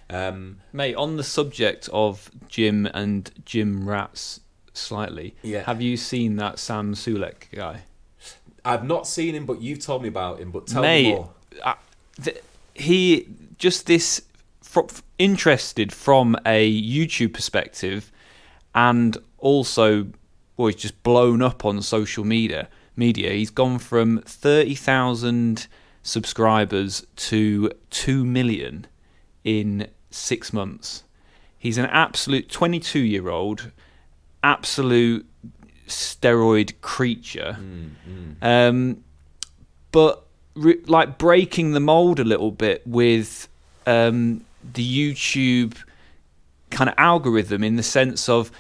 Mate, on the subject of gym and gym rats slightly, have you seen that Sam Sulek guy? I've not seen him, but you've told me about him. But tell me more. He just this interested from a YouTube perspective, and also, well, he's just blown up on social media. He's gone from 30,000 subscribers to 2 million in 6 months. He's an absolute 22-year-old, absolute steroid creature. But like breaking the mold a little bit with the YouTube kind of algorithm, in the sense of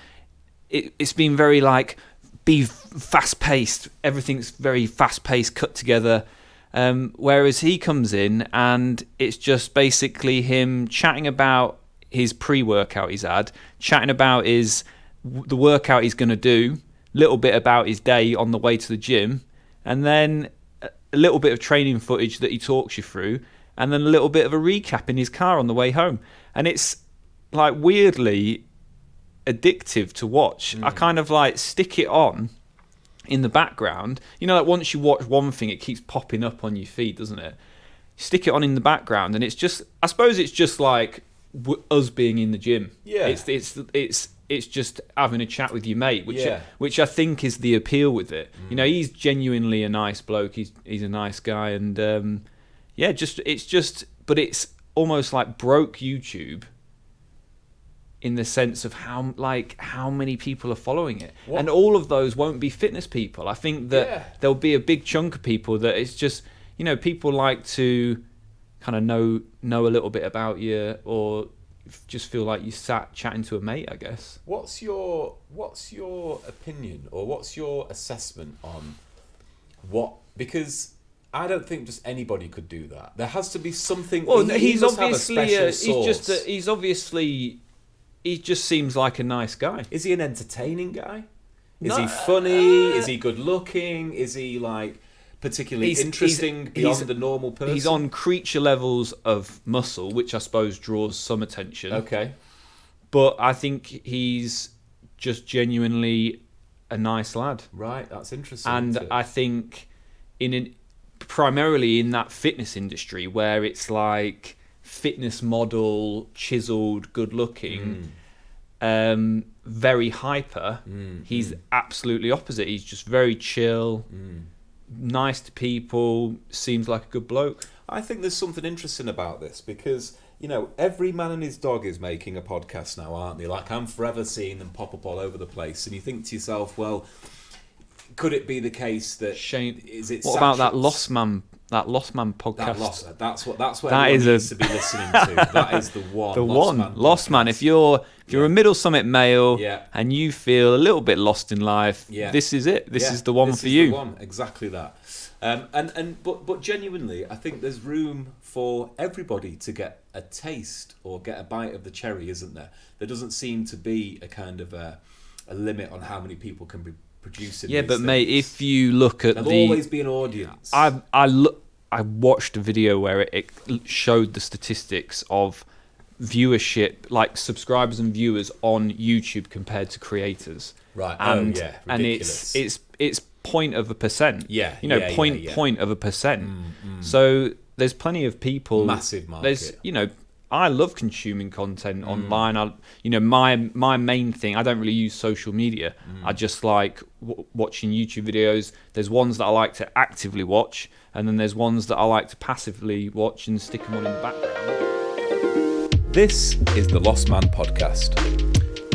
it's been very like, be fast-paced, everything's very fast-paced, cut together, whereas he comes in and it's just basically him chatting about his pre-workout he's had, chatting about the workout he's going to do, little bit about his day on the way to the gym, and then a little bit of training footage that he talks you through, and then a little bit of a recap in his car on the way home. And it's like weirdly addictive to watch. I kind of like stick it on in the background. You know, like once you watch one thing, it keeps popping up on your feed, doesn't it? Stick it on in the background, and it's just, I suppose it's just like us being in the gym. Yeah. It's just having a chat with your mate, which I think is the appeal with it. You know, he's genuinely a nice bloke. He's a nice guy, and but it's almost like broke YouTube in the sense of how many people are following it. What? And all of those won't be fitness people. I think that there'll be a big chunk of people that it's just, you know, people like to kind of know a little bit about you, or just feel like you sat chatting to a mate, I guess. What's your opinion, or what's your assessment on what? Because I don't think just anybody could do that. There has to be something. Well, he's obviously he just seems like a nice guy. Is he an entertaining guy? Is he funny? Is he good looking? Is he like particularly interesting beyond the normal person? He's on creature levels of muscle, which I suppose draws some attention. Okay. But I think he's just genuinely a nice lad. Right, that's interesting. And I think primarily in that fitness industry, where it's like fitness model, chiseled, good looking, very hyper, he's absolutely opposite. He's just very chill, nice to people, seems like a good bloke. I think there's something interesting about this, because, you know, every man and his dog is making a podcast now, aren't they? Like, I'm forever seeing them pop up all over the place, and you think to yourself, well, could it be the case that Shane? Is it? What about that Lost Man podcast? That's what everyone needs to be listening to. That is the one. The Lost Man. If you're a Middle Summit male and you feel a little bit lost in life, this is it. This is the one for you. The one, exactly that. But genuinely, I think there's room for everybody to get a taste or get a bite of the cherry, isn't there? There doesn't seem to be a kind of a limit on how many people can be producing. Yeah, but things. Mate, if you look at there'll always be an audience. I watched a video where it showed the statistics of viewership, like subscribers and viewers on YouTube compared to creators. Right. And, ridiculous. And it's 0.1%. Yeah. You know, point of a percent. So there's plenty of people. Massive market. There's, you know, I love consuming content online. My main thing, I don't really use social media. I just like watching YouTube videos. There's ones that I like to actively watch, and then there's ones that I like to passively watch and stick them on in the background. This is the Lost Man podcast,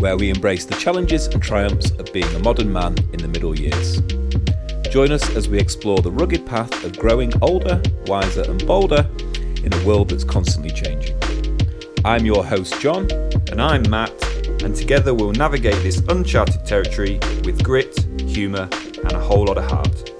where we embrace the challenges and triumphs of being a modern man in the middle years. Join us as we explore the rugged path of growing older, wiser and bolder in a world that's constantly changing. I'm your host, John. And I'm Matt. And together we'll navigate this uncharted territory with grit, humour and a whole lot of heart.